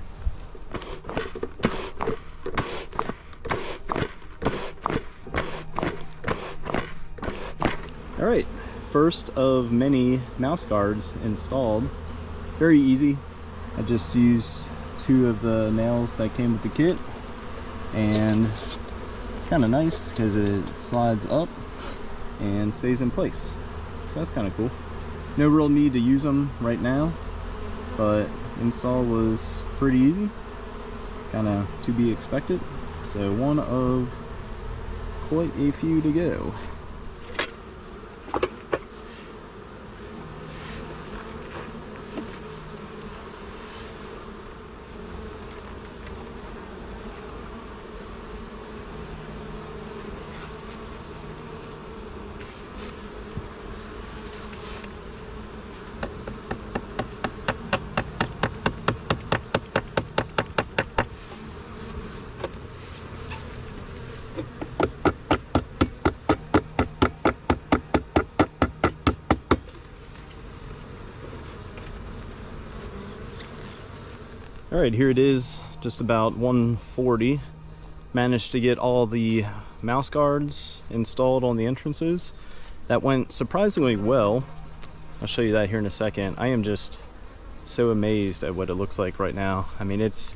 All right, first of many mouse guards installed. Very easy. I just used 2 of the nails that came with the kit, and it's kind of nice because it slides up and stays in place. So that's kind of cool. No real need to use them right now, but install was pretty easy, kind of to be expected. So one of quite a few to go. All right, here it is just about 140. Managed to get all the mouse guards installed on the entrances. That went surprisingly well. I'll show you that here in a second. I am just so amazed at what it looks like right now. I mean, it's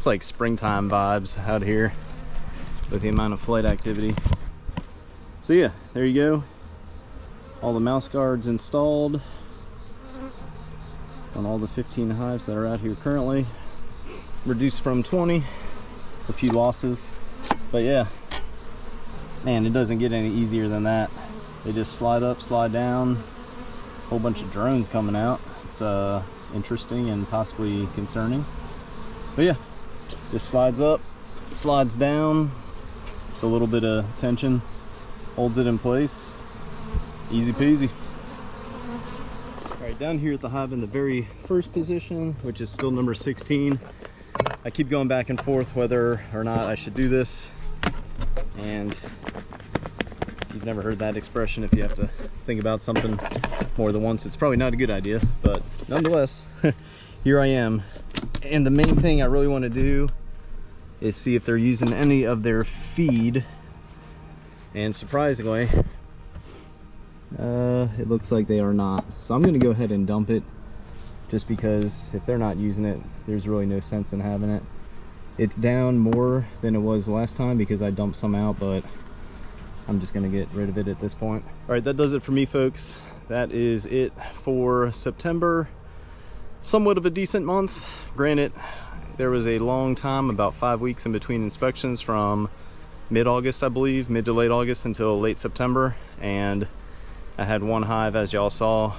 like springtime vibes out here with the amount of flight activity. So yeah, there you go. All the mouse guards installed on all the 15 hives that are out here currently. Reduced from 20, a few losses, but yeah, man, it doesn't get any easier than that. They just slide up, slide down, whole bunch of drones coming out. It's interesting and possibly concerning, but yeah, just slides up, slides down. Just a little bit of tension holds it in place. Easy peasy. All right, down here at the hive in the very first position, which is still number 16. I keep going back and forth whether or not I should do this, and you've never heard that expression. If you have to think about something more than once, it's probably not a good idea, but nonetheless, here I am. And the main thing I really want to do is see if they're using any of their feed, and surprisingly, it looks like they are not. So I'm going to go ahead and dump it, just because if they're not using it, there's really no sense in having it. It's down more than it was last time because I dumped some out, but I'm just going to get rid of it at this point. All right, that does it for me, folks. That is it for September. Somewhat of a decent month. Granted, there was a long time, about 5 weeks in between inspections, from mid-August, I believe, mid to late August until late September, and I had one hive, as y'all saw,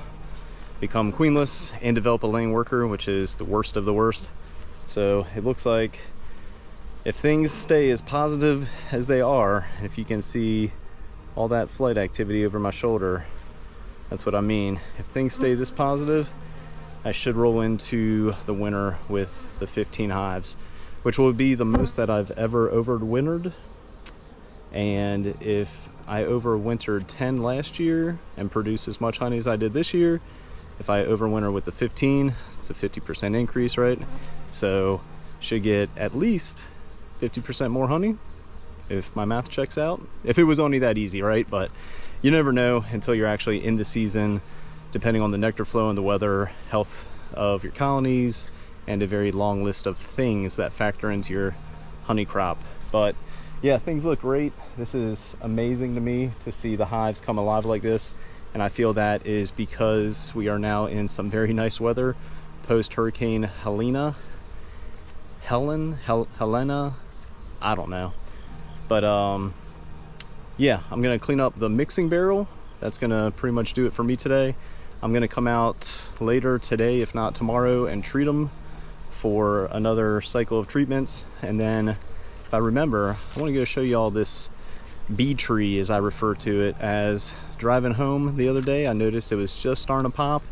become queenless and develop a laying worker, which is the worst of the worst. So it looks like if things stay as positive as they are, if you can see all that flight activity over my shoulder, that's what I mean. If things stay this positive, I should roll into the winter with the 15 hives, which will be the most that I've ever overwintered. And if I overwintered 10 last year and produced as much honey as I did this year, if I overwinter with the 15, it's a 50% increase, right? So should get at least 50% more honey if my math checks out. If it was only that easy, right? But you never know until you're actually in the season, depending on the nectar flow and the weather, health of your colonies, and a very long list of things that factor into your honey crop. But yeah, things look great. This is amazing to me to see the hives come alive like this, and I feel that is because we are now in some very nice weather post Hurricane Helena, I don't know, but yeah, I'm gonna clean up the mixing barrel. That's gonna pretty much do it for me today. I'm gonna come out later today, if not tomorrow, and treat them for another cycle of treatments, and then if I remember, I want to go show you all this bee tree, as I refer to it. As driving home the other day, I noticed it was just starting to pop,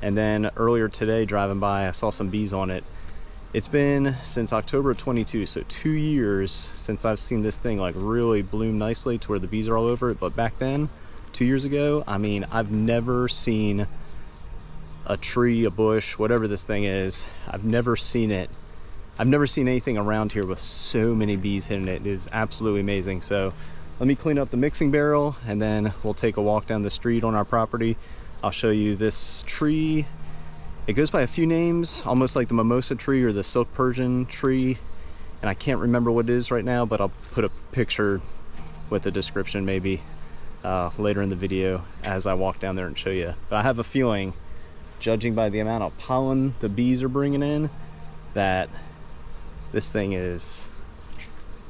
and then earlier today driving by, I saw some bees on it. It's been since October of 22, so 2 years since I've seen this thing like really bloom nicely to where the bees are all over it. But back then, 2 years ago, I mean, I've never seen a tree, a bush, whatever this thing is, I've never seen it. I've never seen anything around here with so many bees hitting it. It is absolutely amazing. So let me clean up the mixing barrel, and then we'll take a walk down the street on our property. I'll show you this tree. It goes by a few names, almost like the mimosa tree or the silk Persian tree, and I can't remember what it is right now, but I'll put a picture with a description maybe later in the video as I walk down there and show you. But I have a feeling, judging by the amount of pollen the bees are bringing in, that this thing is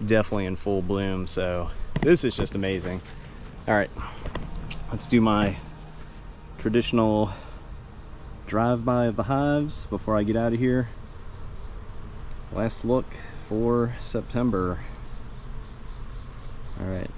definitely in full bloom. So this is just amazing. All right, let's do my traditional drive-by of the hives before I get out of here. Last look for September. All right.